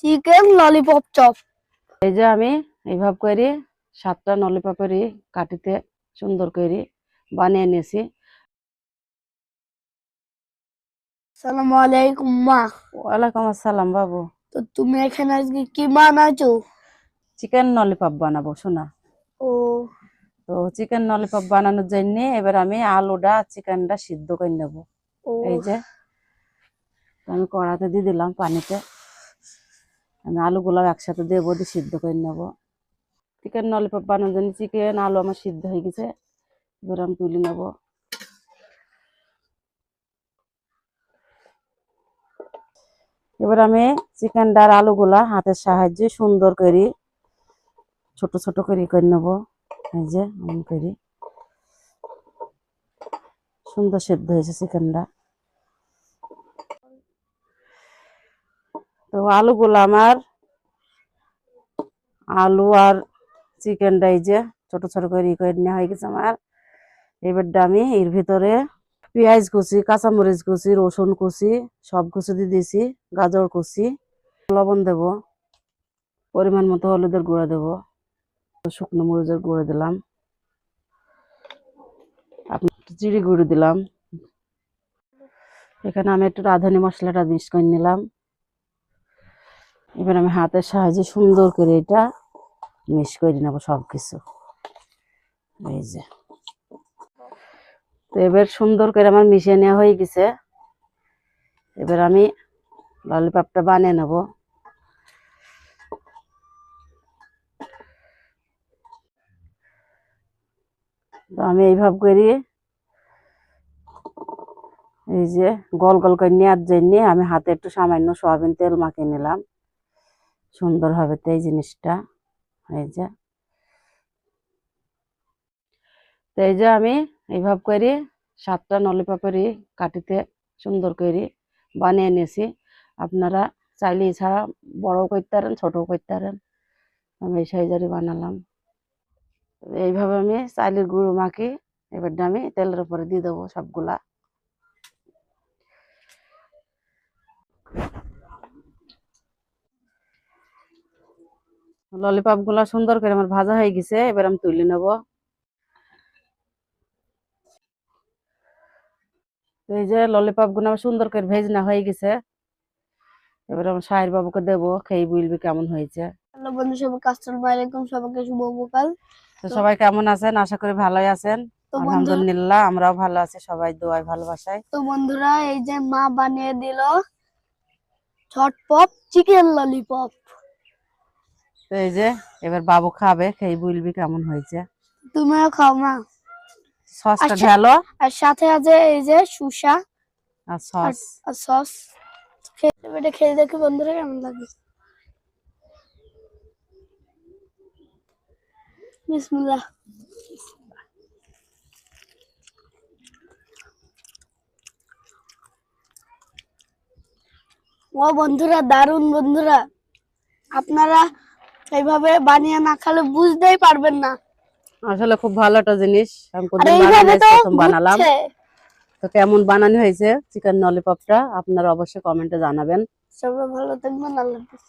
Chicken lollipop chop. এই যে আমি এইভাবে করে 7টা ললিপপেরই কাটিতে সুন্দর করে বানিয়ে নিয়েছি। আসসালামু আলাইকুম মা। ওয়ালাইকুম আসসালাম বাবু। তো তুমি এখানে আজকে কি বানাচ্ছো? চিকেন ললিপপ বানাবো শোনা। ও তো চিকেন ললিপপ বানানোর জন্য এবার আমি আলুটা চিকেনটা সিদ্ধ করে নেব। ও এই যে আমি কড়াতে দিয়ে দিলাম পানিতে। আমি আলুগুলো একসাথে দেবো, দিয়ে সিদ্ধ করে নেব। চিকেন ললিপপ বানানোর জন্য চিকেন আলু আমার সিদ্ধ হয়ে গেছে, এবার আমি তুলে নেব। এবার আমি চিকেনটার আলুগুলা হাতের সাহায্যে সুন্দর করে ছোট ছোট করে নেব। এই যে এমন করে সুন্দর সিদ্ধ হয়েছে চিকেনটা। তো আলুগুলো আমার আলু আর চিকেনটা এই যে ছোট ছোট করে নেওয়া হয়ে গেছে আমার। এবারটা আমি এর ভিতরে পেঁয়াজ কুচি, কাঁচামরিচ কুচি, রসুন কুচি সব কুচি দিয়ে দিয়েছি, গাজর কুচি, লবণ দেব, পরিমাণ মতো হলুদের গুঁড়া দেব, শুকনো মরিচের গুঁড়ো দিলাম, আপনার জিরে গুঁড়ো দিলাম। এখানে আমি একটু রাঁধুনি মশলাটা মিক্স করে নিলাম। এবার আমি হাতের সাহায্যে সুন্দর করে এটা মিক্স করে নেবো সবকিছু। এই যে তো এবার সুন্দর করে আমার মিশিয়ে নেওয়া হয়ে গেছে। এবার আমি ললিপপটা বানিয়ে নেব। তো আমি এইভাবে করি এই যে গোল গোল করে নেওয়ার জন্য আমি হাতে একটু সামান্য সয়াবিন তেল মাখিয়ে নিলাম সুন্দর হবে তো এই জিনিসটা। এই যে তো এই যে আমি এইভাবে করি 7টা ললিপপেরই কাটিতে সুন্দর করে বানিয়ে নিয়েছি। আপনারা চাইলে এছাড়া বড়ও করতে পারেন, ছোটও করতে পারেন। আমি এই সাইজেরই বানালাম। এইভাবে আমি চাইলের গুঁড়ো মাখি, এবারটা আমি তেলের উপরে দিয়ে দেবো সবগুলা। ললিপপ গুলা সুন্দর করে আমার ভাজা হয়ে গেছে, এবার আমি তুলে নেব। এই যে ললিপপ গুলো আমার সুন্দর করে ভেজনা হয়ে গেছে, এবার আমার শাহির বাবুকে দেবো, খেয়ে বলবি কেমন হয়েছে। হ্যালো বন্ধু, সবাইকে আসসালামু আলাইকুম, সবাইকে শুভ সকাল। তো সবাই কেমন আছেন? আশা করি ভালোই আছেন। তো বন্ধু আলহামদুলিল্লাহ আমরাও ভালো আছি, সবাই দোয়ায় ভালোবাসায়। তো বন্ধুরা, এই যে মা বানিয়ে দিল ঝটপট চিকেন ললিপপ। তো এই যে এবার বাবু খাবে, খেয়ে বলবি কেমন হয়েছে। তুমিও খাও মা। সসটা ঢেলো আর সাথে আছে এই যে শুষা আর সস। আর সস। এটা খেয়ে দেখি বন্ধুরা কেমন লাগে। বিসমিল্লাহ। ও বন্ধুরা, দারুন বন্ধুরা, আপনারা এইভাবে বানিয়ে না খেলে বুঝতেই পারবেন না। আসলে খুব ভালো একটা জিনিস, আমি আর কোনদিন এইভাবে তো প্রথম বানালাম। ঘুরছে। তো কেমন বানানো হয়েছে চিকেন ললিপপটা আপনারা অবশ্যই কমেন্টে জানাবেন। সবাই ভালো থাকবেন, আল্লাহ হাফেজ।